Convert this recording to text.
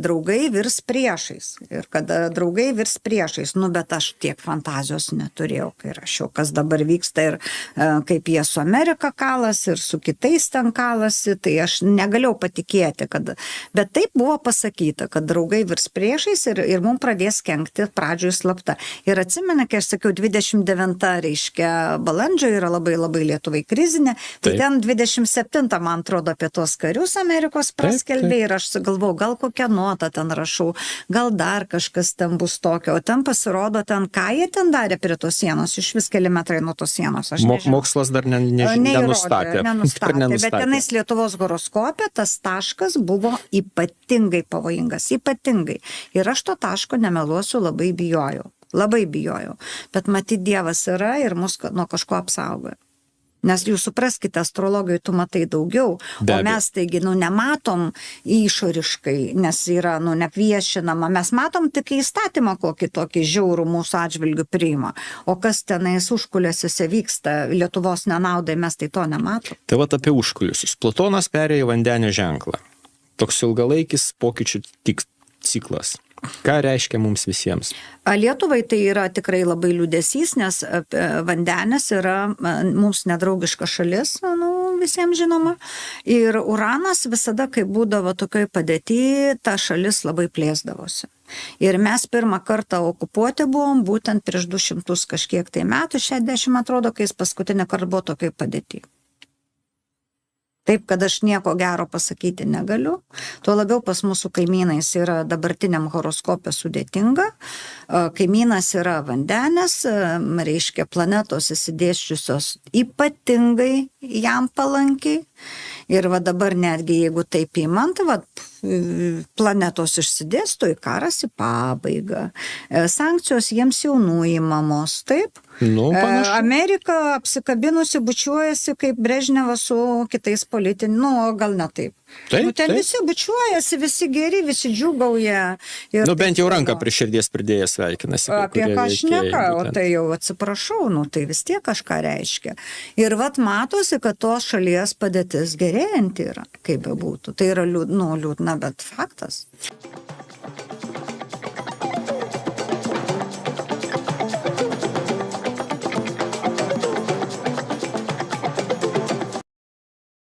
draugai virs priešais. Ir kada draugai virs priešais, bet aš tiek fantazijos neturėjau, kai rašiau, kas dabar vyksta ir kaip jie su Amerika kalasi ir su kitais ten kalasi, tai aš negalėjau patikėti, bet taip buvo pasakyta, kad draugai virs priešais ir mums pradės kenkti pradžioje slapta. Ir atsimenu, kai aš sakiau, 29 reiškia balandžio yra labai labai Lietuvai krizinė, tai ten 27, man atrodo, apie tuos karius Amerikos paskelbė ir aš galvau, gal kokią notą ten rašau, gal dar kažkas ten bus tokio, o ten pasirodo ten, ką jie ten darė prie tos sienos, iš vis keli metrai nuo tos sienos. Mokslas dar nenustatė. Bet tenais Lietuvos horoskopė tas taškas buvo ypatingai pavojingas, ypatingai. Ir aš to taško, nemeluosiu, labai bijojau. Bet matyt, Dievas yra ir mus nuo kažko apsaugoja. Nes jūs supraskite, astrologai tu matai daugiau, o mes taigi, nematom išoriškai, nes yra, neviešinama, mes matom tik įstatymą kokį tokį žiaurų mūsų atžvilgių priima, o kas tenais užkulėsiuose vyksta Lietuvos nenaudai, mes tai to nematom. Tai vat apie užkulėsius. Platonas perėjo vandenio ženklą. Toks ilgalaikis pokyčių ciklas. Ką reiškia mums visiems? Lietuvai tai yra tikrai labai liūdesys, nes vandenis yra mums nedraugiška šalis, visiems žinoma. Ir Uranas visada, kai būdavo tokioj padėty, ta šalis labai plėsdavosi. Ir mes pirmą kartą okupuoti buvom būtent prieš 200 kažkiek tai metų, 60 atrodo, kai jis paskutinį kartą buvo tokioj padėty. Taip, kad aš nieko gero pasakyti negaliu. Tuo labiau pas mūsų kaimynais yra dabartiniam horoskopė sudėtinga. Kaimynas yra vandenis, reiškia planetos įsidėsčiusios ypatingai jam palankiai. Ir dabar netgi, jeigu taip įmant, planetos išsidėsto į karas į pabaigą. Sankcijos jiems jau nuimamos, taip? Amerika apsikabinusi bučiuojasi kaip Brežnevas su kitais politiniais, gal ne taip. Ten visi bučiuojasi, visi geri, visi džiūgauja. Bent jau ranką prie širdies pridėję sveikinasi. Apie ką šneka, o tai jau atsiprašau, tai vis tiek kažką reiškia. Ir matosi, kad tos šalies padėtis gerėjanti yra, kaip bebūtų. Tai yra liūdna, bet faktas.